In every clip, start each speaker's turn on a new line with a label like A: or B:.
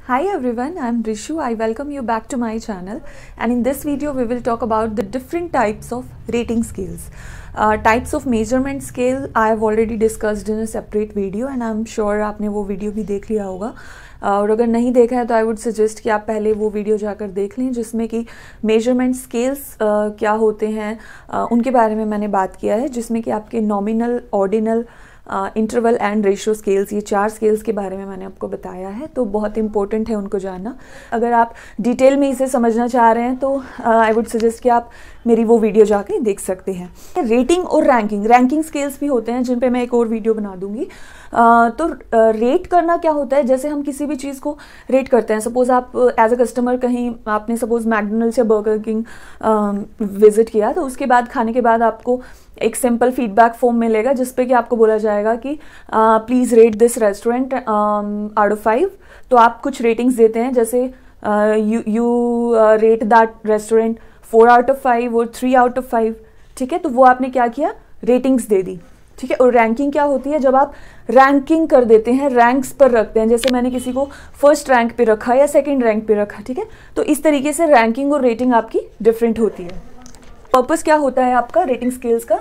A: Hi everyone, I am Rishu. I welcome you back to my channel, and in this video we will talk about the different types of rating scales. Types of measurement scale I have already discussed in a separate video and I am sure आपने वो video भी देख लिया होगा और अगर नहीं देखा है तो आई वुड सजेस्ट कि आप पहले वो वीडियो जाकर देख लें जिसमें कि मेजरमेंट स्केल्स क्या होते हैं उनके बारे में मैंने बात किया है, जिसमें कि आपके nominal, ordinal, interval and ratio scales, ये 4 स्केल्स के बारे में मैंने आपको बताया है, तो बहुत इंपॉर्टेंट है उनको जानना। अगर आप डिटेल में इसे समझना चाह रहे हैं तो आई वुड सजेस्ट कि आप मेरी वो वीडियो जाके देख सकते हैं। रेटिंग और रैंकिंग स्केल्स भी होते हैं जिन पे मैं एक और वीडियो बना दूंगी। तो रेट करना क्या होता है, जैसे हम किसी भी चीज़ को रेट करते हैं। सपोज आप एज अ कस्टमर कहीं आपने सपोज मैकडोनल्ड्स या बर्गर किंग विजिट किया, तो उसके बाद खाने के बाद आपको एक सिंपल फीडबैक फॉर्म मिलेगा जिसपे कि आपको बोला जाएगा कि please rate this restaurant out of 5। तो आप कुछ रेटिंग्स देते हैं, जैसे you rate that restaurant 4 out of 5 और 3 आउट ऑफ 5। ठीक है, तो वो आपने क्या किया, रेटिंग्स दे दी। ठीक है, और रैंकिंग क्या होती है, जब आप रैंकिंग कर देते हैं, रैंक्स पर रखते हैं, जैसे मैंने किसी को फर्स्ट रैंक पे रखा या सेकंड रैंक पे रखा। ठीक है, तो इस तरीके से रैंकिंग और रेटिंग आपकी डिफरेंट होती है। पर्पस क्या होता है आपका रेटिंग स्केल्स का,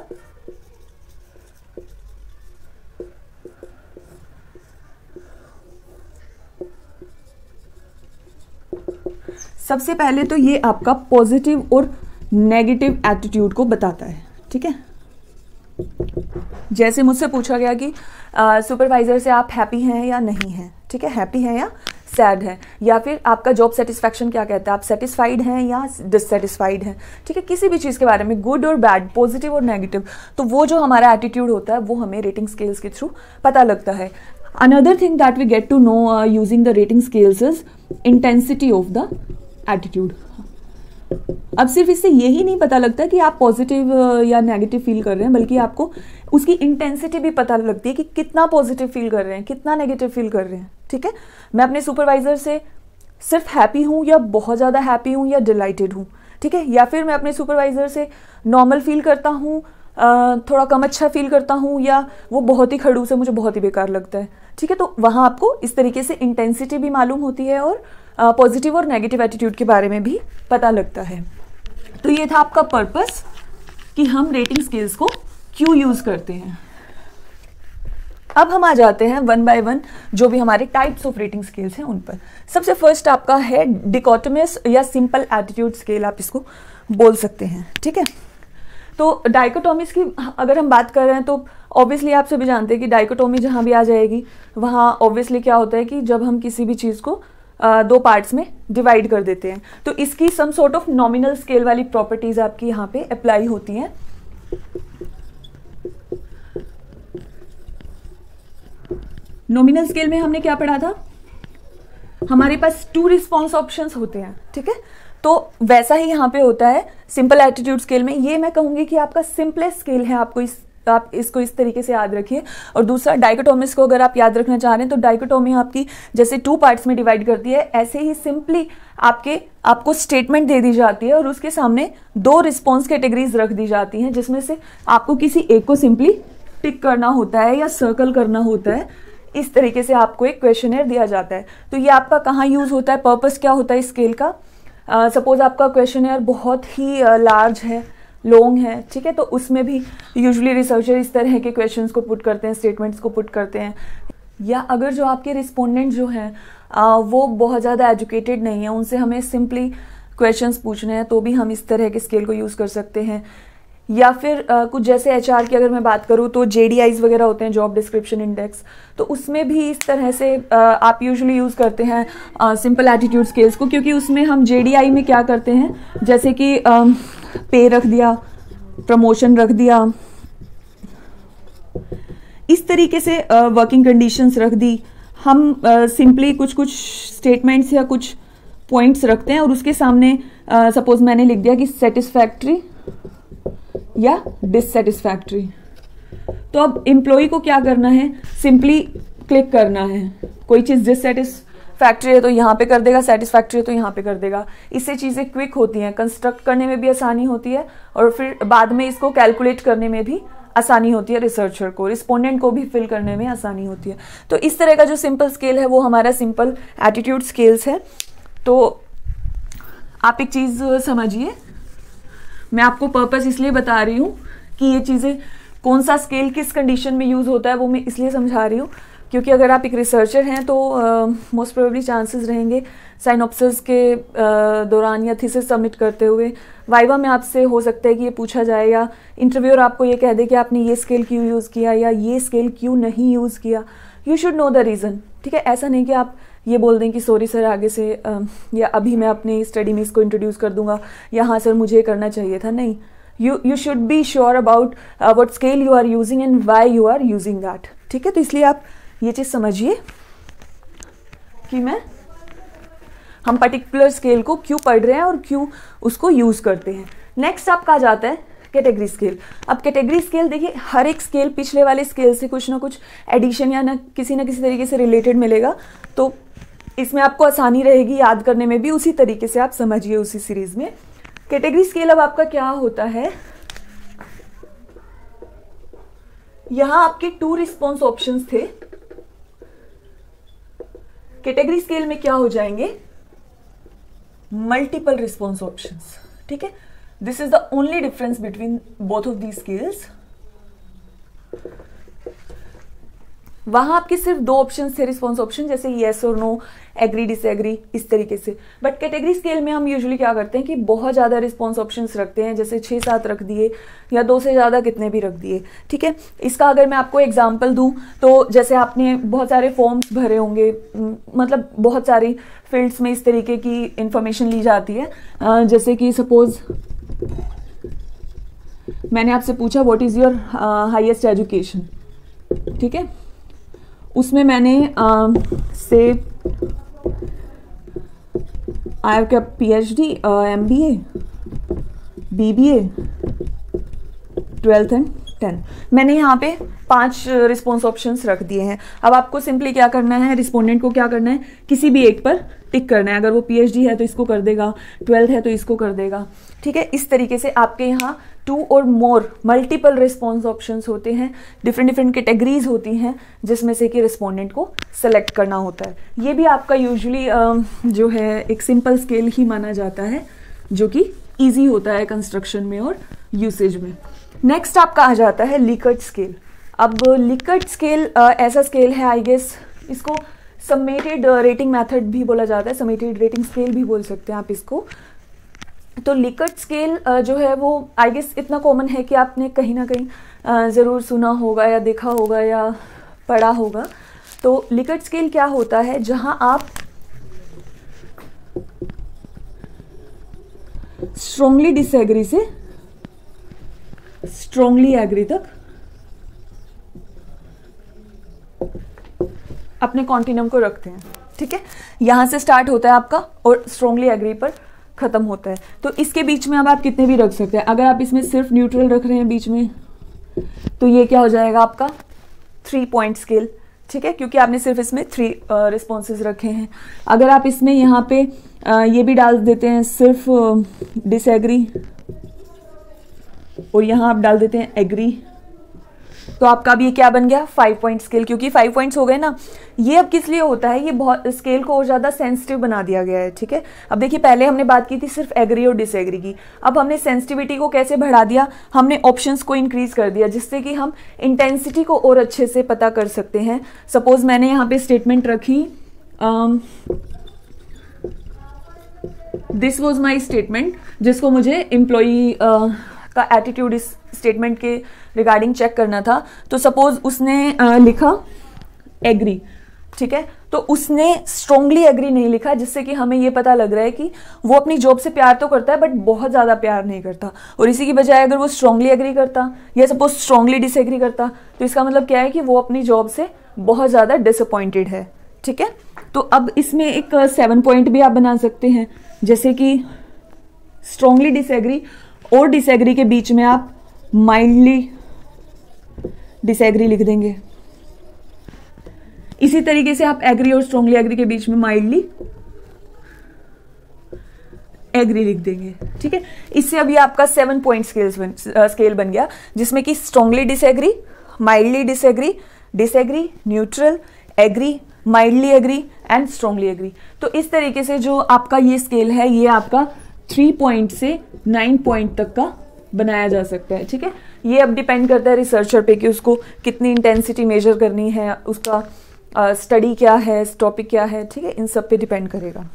A: सबसे पहले तो ये आपका पॉजिटिव और नेगेटिव एटीट्यूड को बताता है। ठीक है, जैसे मुझसे पूछा गया कि सुपरवाइजर से आप हैप्पी हैं या नहीं हैं। ठीक है, हैप्पी है या सैड है, या फिर आपका जॉब सेटिस्फैक्शन क्या कहता है, आप सेटिस्फाइड हैं या डिससेटिस्फाइड हैं। ठीक है, किसी भी चीज़ के बारे में, गुड और बैड, पॉजिटिव और नेगेटिव, तो वो जो हमारा एटीट्यूड होता है वो हमें रेटिंग स्केल्स के थ्रू पता लगता है। Another thing that we get to know using the rating scales is intensity of the attitude. अब सिर्फ इससे यही नहीं पता लगता कि आप पॉजिटिव या नेगेटिव फील कर रहे हैं, बल्कि आपको उसकी इंटेंसिटी भी पता लगती है कि कितना पॉजिटिव फील कर रहे हैं, कितना नेगेटिव फील कर रहे हैं। ठीक है, मैं अपने सुपरवाइजर से सिर्फ हैप्पी हूँ या बहुत ज़्यादा हैप्पी हूँ या डिलाइटेड हूँ। ठीक है, या फिर मैं अपने सुपरवाइजर से नॉर्मल फील करता हूँ, थोड़ा कम अच्छा फील करता हूँ, या वो बहुत ही खड़ूस है, मुझे बहुत ही बेकार लगता है। ठीक है, तो वहाँ आपको इस तरीके से इंटेंसिटी भी मालूम होती है और पॉजिटिव और नेगेटिव एटीट्यूड के बारे में भी पता लगता है। तो ये था आपका पर्पस कि हम रेटिंग स्केल्स को क्यों यूज करते हैं। अब हम आ जाते हैं वन बाय वन जो भी हमारे टाइप्स ऑफ रेटिंग स्केल्स हैं उन पर। सबसे फर्स्ट आपका है डिकोटोमियस या सिंपल एटीट्यूड स्केल, आप इसको बोल सकते हैं। ठीक है, तो डाइकोटोमिस की अगर हम बात कर रहे हैं तो ऑब्वियसली आप सभी जानते हैं कि डाइकोटोमी जहाँ भी आ जाएगी वहाँ ऑब्वियसली क्या होता है कि जब हम किसी भी चीज़ को 2 पार्ट्स में डिवाइड कर देते हैं तो इसकी some sort of nominal scale वाली प्रॉपर्टीज आपकी यहाँ पे अप्लाई होती हैं। नॉमिनल स्केल में हमने क्या पढ़ा था, हमारे पास 2 रिस्पॉन्स ऑप्शंस होते हैं। ठीक है, तो वैसा ही यहाँ पे होता है सिंपल एटीट्यूड स्केल में। ये मैं कहूँगी कि आपका सिंपलेस्ट स्केल है, आप इसको इस तरीके से याद रखिए। और दूसरा डाइकोटोमिस को अगर आप याद रखना चाह रहे हैं तो डाइकोटोमी आपकी जैसे 2 पार्ट्स में डिवाइड करती है, ऐसे ही सिंपली आपको स्टेटमेंट दे दी जाती है और उसके सामने 2 रिस्पॉन्स कैटेगरीज रख दी जाती हैं, जिसमें से आपको किसी एक को सिंपली टिक करना होता है या सर्कल करना होता है। इस तरीके से आपको एक क्वेश्चनर दिया जाता है। तो ये आपका कहाँ यूज होता है, पर्पस क्या होता है इस स्केल का। सपोज आपका क्वेश्चनर बहुत ही लार्ज है, लॉन्ग है। ठीक है, तो उसमें भी यूजुअली रिसर्चर इस तरह के क्वेश्चंस को पुट करते हैं, स्टेटमेंट्स को पुट करते हैं। या अगर जो आपके रिस्पोंडेंट जो हैं वो बहुत ज़्यादा एजुकेटेड नहीं है, उनसे हमें सिंपली क्वेश्चंस पूछने हैं, तो भी हम इस तरह के स्केल को यूज़ कर सकते हैं। या फिर कुछ जैसे एचआर की अगर मैं बात करूँ तो JDIs वगैरह होते हैं, जॉब डिस्क्रिप्शन इंडेक्स, तो उसमें भी इस तरह से आप यूजुअली यूज़ करते हैं सिंपल एटीट्यूड स्केल्स को, क्योंकि उसमें हम JDI में क्या करते हैं, जैसे कि पे रख दिया, प्रमोशन रख दिया, इस तरीके से वर्किंग कंडीशंस रख दी। हम सिंपली कुछ स्टेटमेंट्स या कुछ पॉइंट्स रखते हैं और उसके सामने सपोज मैंने लिख दिया कि सेटिस्फैक्ट्री या डिससेटिस्फैक्ट्री। तो अब एम्प्लॉय को क्या करना है, सिंपली क्लिक करना है। कोई चीज़ डिससेटिस्फैक्ट्री है तो यहाँ पे कर देगा, सेटिस्फैक्ट्री है तो यहाँ पे कर देगा। इससे चीज़ें क्विक होती हैं, कंस्ट्रक्ट करने में भी आसानी होती है और फिर बाद में इसको कैलकुलेट करने में भी आसानी होती है रिसर्चर को, रिस्पोंडेंट को भी फिल करने में आसानी होती है। तो इस तरह का जो सिंपल स्केल है वो हमारा सिंपल एटीट्यूड स्केल्स है। तो आप एक चीज़ समझिए, मैं आपको पर्पस इसलिए बता रही हूँ कि ये चीज़ें कौन सा स्केल किस कंडीशन में यूज़ होता है वो मैं इसलिए समझा रही हूँ, क्योंकि अगर आप एक रिसर्चर हैं तो मोस्ट प्रोबेबली चांसेस रहेंगे साइनॉप्सिस के दौरान या थीसिस सबमिट करते हुए वाइवा में आपसे हो सकता है कि ये पूछा जाए, या इंटरव्यूअर आपको ये कह दे कि आपने ये स्केल क्यों यूज़ किया या ये स्केल क्यों नहीं यूज़ किया। You should know the reason, ठीक है। ऐसा नहीं कि आप ये बोल दें कि सॉरी सर आगे से या अभी मैं अपनी स्टडी में इसको इंट्रोड्यूस कर दूंगा, या हाँ सर मुझे करना चाहिए था। नहीं, you should be sure about what scale you are using and why you are using that, ठीक है। तो इसलिए आप ये चीज़ समझिए कि हम पर्टिकुलर स्केल को क्यों पढ़ रहे हैं और क्यों उसको यूज़ करते हैं। नेक्स्ट आपका आ जाता है कैटेगरी स्केल। अब कैटेगरी स्केल देखिए, हर एक स्केल पिछले वाले स्केल से कुछ ना कुछ एडिशन या ना किसी तरीके से रिलेटेड मिलेगा, तो इसमें आपको आसानी रहेगी याद करने में भी। उसी तरीके से आप समझिए उसी सीरीज में कैटेगरी स्केल। अब आपका क्या होता है, यहां आपके 2 रिस्पॉन्स ऑप्शंस थे, कैटेगरी स्केल में क्या हो जाएंगे, मल्टीपल रिस्पॉन्स ऑप्शंस, ठीक है। This is the only difference between both of the scales. वहां आपके सिर्फ 2 ऑप्शन थे रिस्पॉन्स ऑप्शन, जैसे येस और नो, एग्री डिसएग्री, इस तरीके से। बट कैटेगरी स्केल में हम यूजुअली क्या करते हैं कि बहुत ज़्यादा रिस्पॉन्स ऑप्शंस रखते हैं, जैसे 6-7 रख दिए या 2 से ज़्यादा कितने भी रख दिए, ठीक है। इसका अगर मैं आपको एग्जांपल दूं तो जैसे आपने बहुत सारे फॉर्म्स भरे होंगे, मतलब बहुत सारी फील्ड्स में इस तरीके की इंफॉर्मेशन ली जाती है। जैसे कि सपोज मैंने आपसे पूछा what is your highest education, ठीक है। उसमें मैंने से I have kept PhD, MBA, BBA, 12th and 10th। मैंने यहाँ पे 5 रिस्पॉन्स ऑप्शंस रख दिए हैं। अब आपको सिंपली क्या करना है, रिस्पोंडेंट को क्या करना है, किसी भी एक पर टिक करना है। अगर वो PhD है तो इसको कर देगा, 12th है तो इसको कर देगा, ठीक है। इस तरीके से आपके यहाँ 2 और मोर मल्टीपल रिस्पॉन्स ऑप्शंस होते हैं, डिफरेंट कैटेगरीज होती हैं जिसमें से कि रिस्पोंडेंट को सेलेक्ट करना होता है। ये भी आपका यूजुअली जो है एक सिंपल स्केल ही माना जाता है, जो कि ईजी होता है कंस्ट्रक्शन में और यूसेज में। नेक्स्ट आपका आ जाता है लिकर्ट स्केल। अब लिकर्ट स्केल ऐसा स्केल है, आई गेस इसको समेटेड रेटिंग मेथड भी बोला जाता है, समेटेड रेटिंग स्केल भी बोल सकते हैं आप इसको। तो लिकर्ट स्केल जो है वो आई गेस इतना कॉमन है कि आपने कहीं ना कहीं ज़रूर सुना होगा या देखा होगा या पढ़ा होगा। तो लिकर्ट स्केल क्या होता है, जहां आप स्ट्रॉन्गली डिसएग्री से स्ट्रॉन्गली एग्री तक अपने कॉन्टिनम को रखते हैं, ठीक है। यहां से स्टार्ट होता है आपका और स्ट्रॉन्गली एग्री पर खत्म होता है। तो इसके बीच में अब आप कितने भी रख सकते हैं। अगर आप इसमें सिर्फ न्यूट्रल रख रहे हैं बीच में, तो ये क्या हो जाएगा आपका 3 पॉइंट स्केल, ठीक है, क्योंकि आपने सिर्फ इसमें 3 रिस्पॉन्सेज रखे हैं। अगर आप इसमें यहाँ पे ये भी डाल देते हैं सिर्फ डिसएग्री और यहाँ आप डाल देते हैं एग्री, तो आपका भी ये क्या बन गया 5 पॉइंट स्केल, क्योंकि 5 पॉइंट्स हो गए ना। ये अब किस लिए होता है, ये बहुत स्केल को और ज़्यादा सेंसिटिव बना दिया गया है, ठीक है। अब देखिए पहले हमने बात की थी सिर्फ एग्री और डिसएग्री की, अब हमने सेंसिटिविटी को कैसे बढ़ा दिया, हमने ऑप्शंस को इंक्रीज कर दिया, जिससे कि हम इंटेंसिटी को और अच्छे से पता कर सकते हैं। सपोज मैंने यहाँ पे स्टेटमेंट रखी, दिस वॉज माई स्टेटमेंट, जिसको मुझे एम्प्लॉई का एटीट्यूड इस स्टेटमेंट के रिगार्डिंग चेक करना था। तो सपोज उसने लिखा एग्री, ठीक है, तो उसने स्ट्रॉन्गली एग्री नहीं लिखा, जिससे कि हमें ये पता लग रहा है कि वो अपनी जॉब से प्यार तो करता है बट बहुत ज़्यादा प्यार नहीं करता। और इसी की बजाय अगर वो स्ट्रॉन्गली एग्री करता या सपोज स्ट्रॉन्गली डिसएग्री करता, तो इसका मतलब क्या है कि वो अपनी जॉब से बहुत ज़्यादा डिसअपॉइंटेड है, ठीक है। तो अब इसमें एक 7 पॉइंट भी आप बना सकते हैं, जैसे कि स्ट्रॉन्गली डिसएग्री और डिसएग्री के बीच में आप माइल्डली डिसएग्री लिख देंगे। इसी तरीके से आप एग्री और स्ट्रॉन्गली एग्री के बीच में माइल्डली एग्री लिख देंगे, ठीक है। इससे अभी आपका 7 पॉइंट स्केल बन गया, जिसमें कि strongly disagree, mildly disagree, disagree, neutral, agree, mildly agree and strongly agree. तो इस तरीके से जो आपका ये स्केल है, ये आपका 3 पॉइंट से 9 पॉइंट तक का बनाया जा सकता है, ठीक है। ये अब डिपेंड करता है रिसर्चर पे कि उसको कितनी इंटेंसिटी मेजर करनी है, उसका स्टडी क्या है, टॉपिक क्या है, ठीक है, इन सब पे डिपेंड करेगा।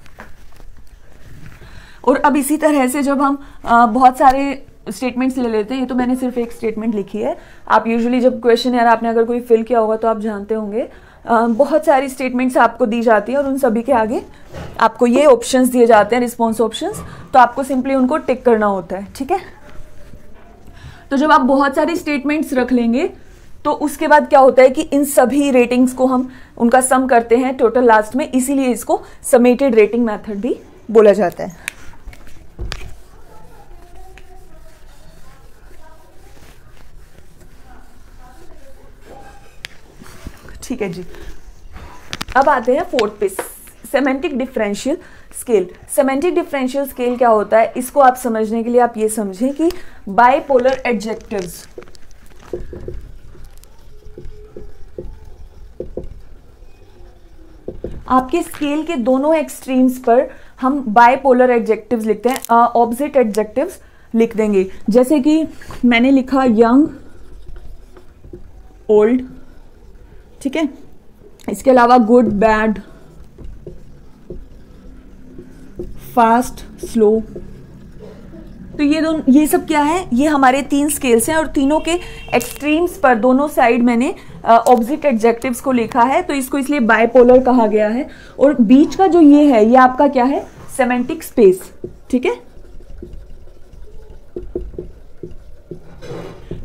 A: और अब इसी तरह से जब हम बहुत सारे स्टेटमेंट्स ले लेते हैं, ये तो मैंने सिर्फ एक स्टेटमेंट लिखी है, आप यूजुअली जब क्वेश्चन यार आपने अगर कोई फिल किया होगा तो आप जानते होंगे, बहुत सारी स्टेटमेंट्स आपको दी जाती है और उन सभी के आगे आपको ये ऑप्शंस दिए जाते हैं, रिस्पॉन्स ऑप्शंस, तो आपको सिंपली उनको टिक करना होता है, ठीक है। तो जब आप बहुत सारी स्टेटमेंट्स रख लेंगे तो उसके बाद क्या होता है कि इन सभी रेटिंग्स को हम उनका सम करते हैं टोटल लास्ट में, इसीलिए इसको समेटेड रेटिंग मेथड भी बोला जाता है। ठीक है जी, अब आते हैं 4th पे, semantic differential scale. Semantic differential scale क्या होता है, इसको आप समझने के लिए आप ये समझें कि बाइपोलर एडजेक्टिव्स, आपके स्केल के दोनों एक्सट्रीम्स पर हम बाइपोलर एडजेक्टिव्स लिखते हैं, ऑपोजिट एडजेक्टिव्स लिख देंगे। जैसे कि मैंने लिखा यंग, ओल्ड, ठीक है। इसके अलावा गुड, बैड, फास्ट, स्लो। तो ये सब क्या है, ये हमारे 3 स्केल्स हैं और तीनों के एक्सट्रीम्स पर दोनों साइड मैंने ऑपोजिट एडजेक्टिव्स को लिखा है, तो इसको इसलिए बाइपोलर कहा गया है। और बीच का जो ये है, ये आपका क्या है, सेमेंटिक स्पेस, ठीक है।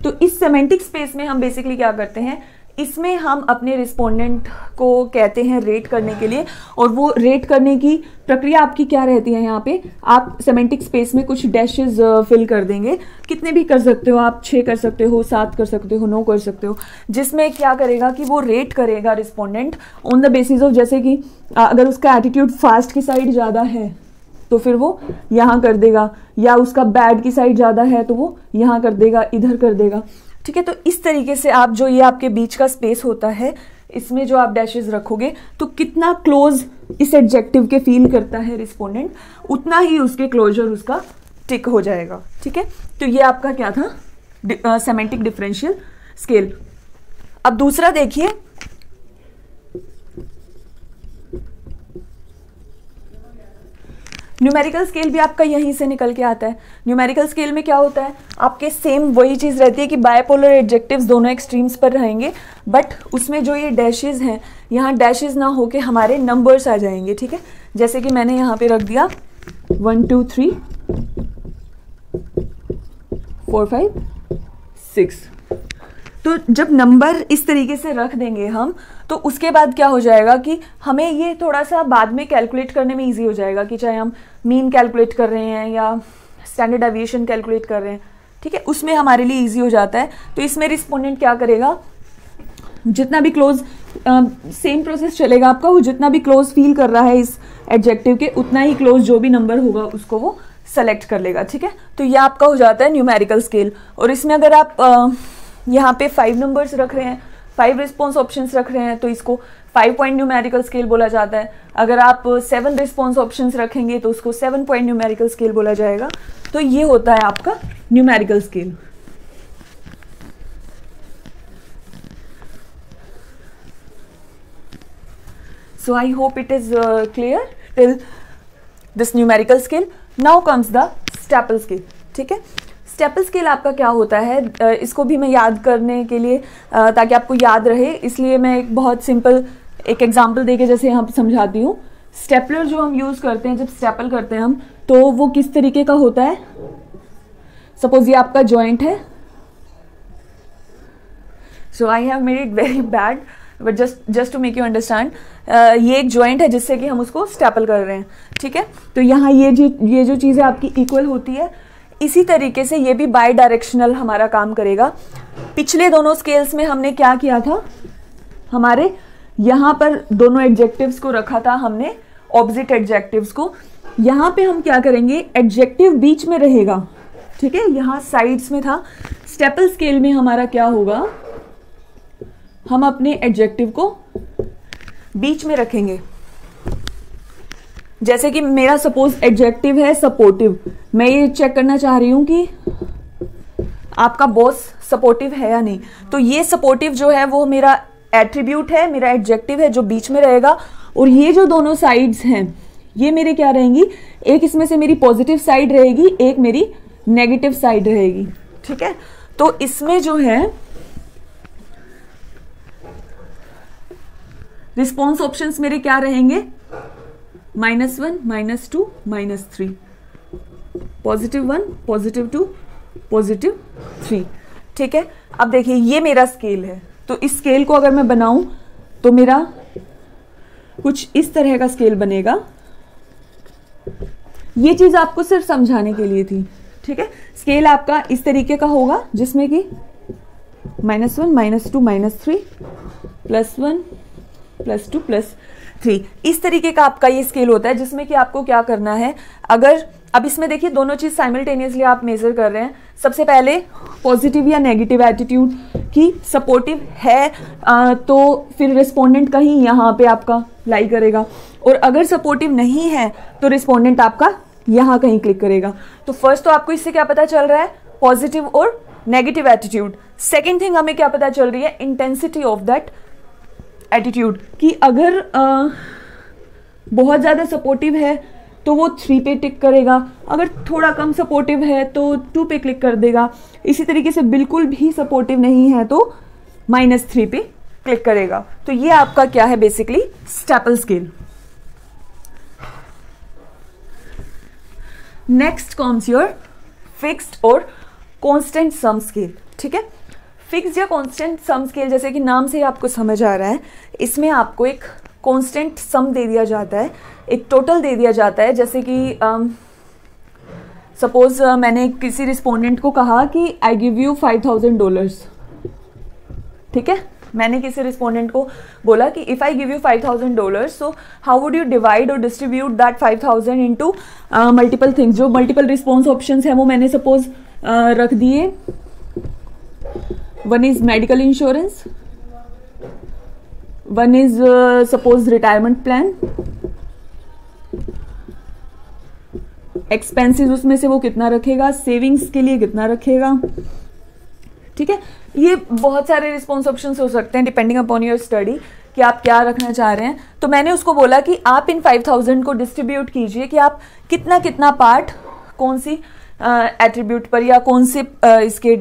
A: तो इस सेमेंटिक स्पेस में हम बेसिकली क्या करते हैं, इसमें हम अपने रिस्पोंडेंट को कहते हैं रेट करने के लिए, और वो रेट करने की प्रक्रिया आपकी क्या रहती है, यहाँ पे आप सेमेंटिक स्पेस में कुछ डैशेस फिल कर देंगे, कितने भी कर सकते हो आप, 6 कर सकते हो, 7 कर सकते हो, 9 कर सकते हो, जिसमें क्या करेगा कि वो रेट करेगा respondent on the basis of, जैसे कि अगर उसका एटीट्यूड फास्ट की साइड ज़्यादा है तो फिर वो यहाँ कर देगा, या उसका बैड की साइड ज़्यादा है तो वो यहाँ कर देगा, इधर कर देगा, ठीक है। तो इस तरीके से आप जो ये आपके बीच का स्पेस होता है, इसमें जो आप डैशेस रखोगे तो कितना क्लोज इस एडजेक्टिव के फील करता है रिस्पोंडेंट, उतना ही उसके क्लोजर उसका टिक हो जाएगा, ठीक है। तो ये आपका क्या था, सेमेंटिक डिफरेंशियल स्केल। अब दूसरा देखिए, न्यूमेरिकल स्केल भी आपका यहीं से निकल के आता है। न्यूमेरिकल स्केल में क्या होता है, आपके सेम वही चीज़ रहती है कि बायपोलर एडजेक्टिव्स दोनों एक्सट्रीम्स पर रहेंगे, बट उसमें जो ये डैशेस हैं, यहाँ डैशेस ना होके हमारे नंबर्स आ जाएंगे, ठीक है। जैसे कि मैंने यहाँ पे रख दिया 1 2 3 4 5 6। तो जब नंबर इस तरीके से रख देंगे हम, तो उसके बाद क्या हो जाएगा कि हमें ये थोड़ा सा बाद में कैलकुलेट करने में इजी हो जाएगा, कि चाहे हम मीन कैलकुलेट कर रहे हैं या स्टैंडर्ड डेविएशन कैलकुलेट कर रहे हैं, ठीक है, उसमें हमारे लिए इजी हो जाता है। तो इसमें रिस्पोंडेंट क्या करेगा, जितना भी क्लोज, सेम प्रोसेस चलेगा आपका, वो जितना भी क्लोज फील कर रहा है इस एडजेक्टिव के, उतना ही क्लोज जो भी नंबर होगा उसको वो सेलेक्ट कर लेगा, ठीक है। तो ये आपका हो जाता है न्यूमेरिकल स्केल। और इसमें अगर आप यहाँ पे 5 नंबर्स रख रहे हैं, 5 रिस्पॉन्स ऑप्शंस रख रहे हैं, तो इसको 5 पॉइंट न्यूमेरिकल स्केल बोला जाता है। अगर आप 7 रिस्पॉन्स ऑप्शंस रखेंगे तो उसको 7 पॉइंट न्यूमेरिकल स्केल बोला जाएगा। तो ये होता है आपका numerical scale. So I hope it is clear till this numerical scale. Now comes the staple scale, ठीक है। स्टेपल स्केल आपका क्या होता है, इसको भी मैं याद करने के लिए, ताकि आपको याद रहे, इसलिए मैं एक बहुत सिंपल एक एग्जांपल देके जैसे यहाँ पे समझाती हूँ। स्टेपलर जो हम यूज़ करते हैं, जब स्टेपल करते हैं हम, तो वो किस तरीके का होता है। सपोज ये आपका जॉइंट है, so I have made it very bad, but just to make you understand, ये एक जॉइंट है जिससे कि हम उसको स्टेपल कर रहे हैं, ठीक है। तो यहाँ ये जो चीज़ें आपकी इक्वल होती है, इसी तरीके से ये भी बाई डायरेक्शनल हमारा काम करेगा। पिछले दोनों स्केल्स में हमने क्या किया था, हमारे यहाँ पर दोनों एडजेक्टिव्स को रखा था हमने, ऑपोजिट एडजेक्टिव्स को, यहाँ पे हम क्या करेंगे, एडजेक्टिव बीच में रहेगा, ठीक है, यहाँ साइड्स में था। स्टेपल स्केल में हमारा क्या होगा, हम अपने एडजेक्टिव को बीच में रखेंगे। जैसे कि मेरा सपोज एडजेक्टिव है सपोर्टिव, मैं ये चेक करना चाह रही हूं कि आपका बॉस सपोर्टिव है या नहीं, तो ये सपोर्टिव जो है वो मेरा एट्रीब्यूट है, मेरा एडजेक्टिव है जो बीच में रहेगा। और ये जो दोनों साइड्स हैं ये मेरे क्या रहेंगी, एक इसमें से मेरी पॉजिटिव साइड रहेगी, एक मेरी नेगेटिव साइड रहेगी, ठीक है। तो इसमें जो है रिस्पॉन्स ऑप्शंस मेरे क्या रहेंगे, -1, -2, -3, +1, +2, +3, ठीक है। अब देखिए ये मेरा स्केल है, तो इस स्केल को अगर मैं बनाऊं तो मेरा कुछ इस तरह का स्केल बनेगा। ये चीज आपको सिर्फ समझाने के लिए थी, ठीक है। स्केल आपका इस तरीके का होगा जिसमें कि -1, -2, -3, +1, +2, +3, इस तरीके का आपका ये स्केल होता है, जिसमें कि आपको क्या करना है, अगर अब इसमें देखिए दोनों चीज साइमल्टेनियसली आप मेजर कर रहे हैं। सबसे पहले पॉजिटिव या नेगेटिव एटीट्यूड की सपोर्टिव है तो फिर रिस्पोंडेंट कहीं यहाँ पे आपका लाई करेगा, और अगर सपोर्टिव नहीं है तो रिस्पोंडेंट आपका यहाँ कहीं क्लिक करेगा। तो फर्स्ट तो आपको इससे क्या पता चल रहा है, पॉजिटिव और नेगेटिव एटीट्यूड। सेकेंड थिंग हमें क्या पता चल रही है, इंटेंसिटी ऑफ दैट एटीट्यूड, कि अगर बहुत ज़्यादा सपोर्टिव है तो वो 3 पे टिक करेगा, अगर थोड़ा कम सपोर्टिव है तो 2 पे क्लिक कर देगा। इसी तरीके से बिल्कुल भी सपोर्टिव नहीं है तो -3 पे क्लिक करेगा। तो ये आपका क्या है, basically staple scale. Next comes your fixed और कांस्टेंट सम स्केल, ठीक है। फिक्स्ड या कांस्टेंट सम स्केल, जैसे कि नाम से ही आपको समझ आ रहा है, इसमें आपको एक कांस्टेंट सम दे दिया जाता है, एक टोटल दे दिया जाता है। जैसे कि सपोज मैंने किसी रिस्पोंडेंट को कहा कि आई गिव यू $5,000, ठीक है। मैंने किसी रिस्पोंडेंट को बोला कि if I give you $5,000 so how would you divide और distribute that 5,000 into multiple things. जो मल्टीपल रिस्पॉन्स ऑप्शंस हैं वो मैंने सपोज रख दिए। One is medical insurance, one is suppose retirement plan, expenses उसमें से वो कितना रखेगा, सेविंग्स के लिए कितना रखेगा, ठीक है। ये बहुत सारे रिस्पॉन्स ऑप्शंस हो सकते हैं डिपेंडिंग अपॉन योर स्टडी कि आप क्या रखना चाह रहे हैं। तो मैंने उसको बोला कि आप इन 5,000 को डिस्ट्रीब्यूट कीजिए कि आप कितना कितना पार्ट कौन सी एट्रीब्यूट पर या कौन से इसके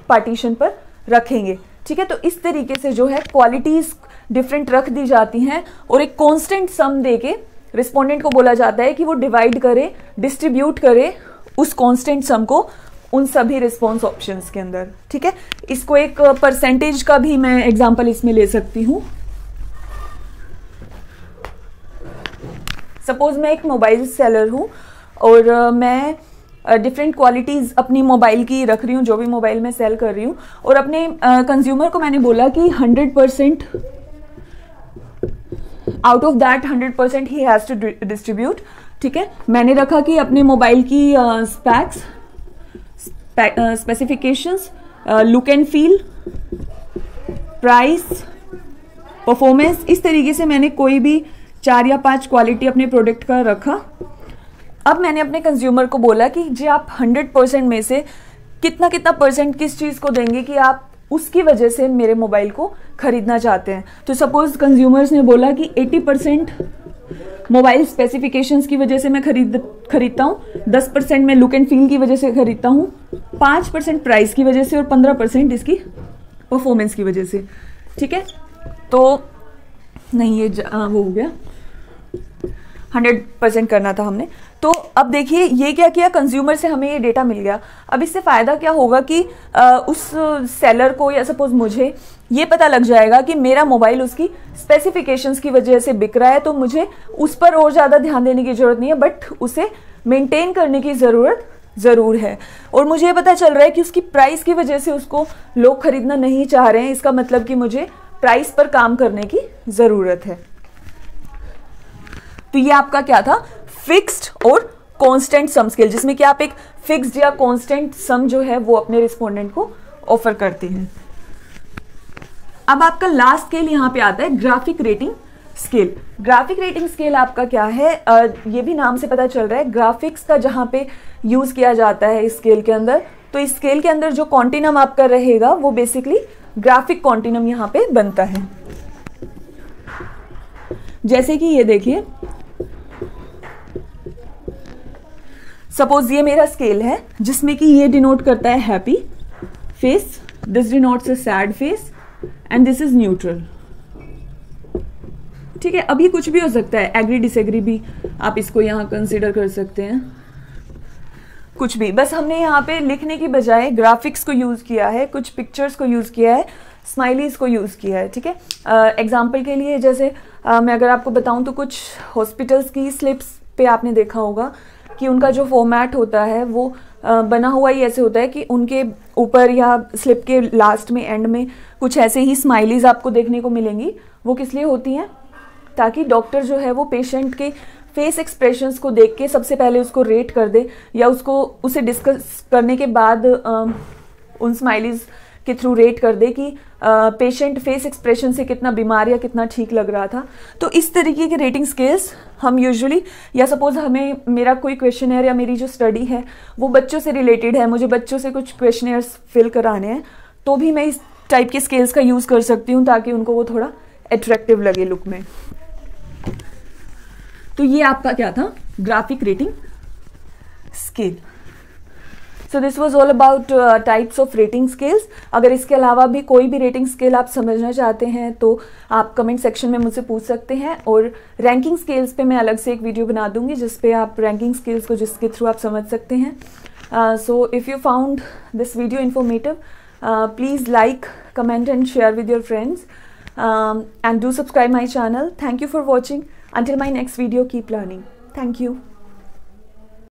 A: पार्टीशन पर रखेंगे, ठीक है। तो इस तरीके से जो है क्वालिटीज डिफरेंट रख दी जाती हैं और एक कांस्टेंट सम देके रिस्पोंडेंट को बोला जाता है कि वो डिवाइड करे, डिस्ट्रीब्यूट करे उस कांस्टेंट सम को उन सभी रिस्पॉन्स ऑप्शंस के अंदर, ठीक है। इसको एक परसेंटेज का भी मैं एग्जांपल इसमें ले सकती हूँ। सपोज मैं एक मोबाइल सेलर हूँ और मैं डिफरेंट क्वालिटीज़ अपनी मोबाइल की रख रही हूँ, जो भी मोबाइल मैं सेल कर रही हूँ, और अपने कंज्यूमर को मैंने बोला कि 100% out of that 100% he has to distribute, ठीक है। मैंने रखा कि अपने मोबाइल की specs, specifications, look and feel, price, performance, इस तरीके से मैंने कोई भी 4 या 5 क्वालिटी अपने प्रोडक्ट का रखा। अब मैंने अपने कंज्यूमर को बोला कि जी आप 100% में से कितना कितना परसेंट किस चीज़ को देंगे कि आप उसकी वजह से मेरे मोबाइल को खरीदना चाहते हैं। तो सपोज कंज्यूमर्स ने बोला कि 80% मोबाइल स्पेसिफिकेशंस की वजह से मैं खरीदता हूँ, 10% मैं लुक एंड फील की वजह से खरीदता हूँ, 5% प्राइस की वजह से और 15% इसकी परफॉर्मेंस की वजह से, ठीक है। तो नहीं, ये वो हो गया, 100% करना था हमने। तो अब देखिए ये क्या किया, कंज्यूमर से हमें ये डेटा मिल गया। अब इससे फ़ायदा क्या होगा कि उस सेलर को या सपोज मुझे ये पता लग जाएगा कि मेरा मोबाइल उसकी स्पेसिफिकेशंस की वजह से बिक रहा है, तो मुझे उस पर और ज़्यादा ध्यान देने की ज़रूरत नहीं है, बट उसे मेंटेन करने की ज़रूरत ज़रूर है। और मुझे ये पता चल रहा है कि उसकी प्राइस की वजह से उसको लोग खरीदना नहीं चाह रहे हैं, इसका मतलब कि मुझे प्राइस पर काम करने की ज़रूरत है। तो ये आपका क्या था, फिक्स्ड और कांस्टेंट सम स्केल, जिसमें कि आप एक फिक्स्ड या कांस्टेंट सम जो है वो अपने रिस्पोंडेंट को ऑफर करते हैं। अब आपका लास्ट स्केल यहाँ पे आता है graphic rating scale. Graphic rating scale आपका क्या है, ये भी नाम से पता चल रहा है, ग्राफिक्स का जहाँ पे यूज किया जाता है इस स्केल के अंदर, तो इस स्केल के अंदर जो कॉन्टिनम आपका रहेगा वो बेसिकली ग्राफिक कॉन्टिनम यहाँ पे बनता है। जैसे कि ये देखिए, सपोज ये मेरा स्केल है जिसमें कि ये डिनोट करता है happy face, this denotes a sad face and this is neutral. ठीक है, अभी कुछ भी हो सकता है, एग्री डिसएग्री भी आप इसको यहाँ कंसिडर कर सकते हैं, कुछ भी। बस हमने यहाँ पे लिखने की बजाय ग्राफिक्स को यूज़ किया है, कुछ पिक्चर्स को यूज़ किया है, स्माइलीज को यूज़ किया है। ठीक है, एग्जाम्पल के लिए जैसे मैं अगर आपको बताऊँ तो कुछ हॉस्पिटल्स की स्लिप्स पे आपने देखा होगा कि उनका जो फॉर्मेट होता है वो बना हुआ ही ऐसे होता है कि उनके ऊपर या स्लिप के लास्ट में, एंड में कुछ ऐसे ही स्माइलीज आपको देखने को मिलेंगी। वो किस लिए होती हैं, ताकि डॉक्टर जो है वो पेशेंट के फेस एक्सप्रेशंस को देख के सबसे पहले उसको रेट कर दे, या उसे डिस्कस करने के बाद उन स्माइलीज के थ्रू रेट कर दे कि पेशेंट फेस एक्सप्रेशन से कितना बीमार या कितना ठीक लग रहा था। तो इस तरीके के रेटिंग स्केल्स हम यूजुअली, या सपोज हमें मेरा कोई क्वेश्चनर या मेरी जो स्टडी है वो बच्चों से रिलेटेड है, मुझे बच्चों से कुछ क्वेश्चनर्स फिल कराने हैं, तो भी मैं इस टाइप के स्केल्स का यूज़ कर सकती हूँ ताकि उनको वो थोड़ा अट्रैक्टिव लगे लुक में। तो ये आपका क्या था, graphic rating scale. So this was all about types of rating scales. अगर इसके अलावा भी कोई भी रेटिंग स्केल आप समझना चाहते हैं तो आप कमेंट सेक्शन में मुझसे पूछ सकते हैं, और रैंकिंग स्केल्स पे मैं अलग से एक वीडियो बना दूंगी जिस पे आप रैंकिंग स्केल्स को, जिसके थ्रू आप समझ सकते हैं। So if you found this video informative, please like, comment and share with your friends, and do subscribe my channel. Thank you for watching. Until my next video, keep learning. Thank you.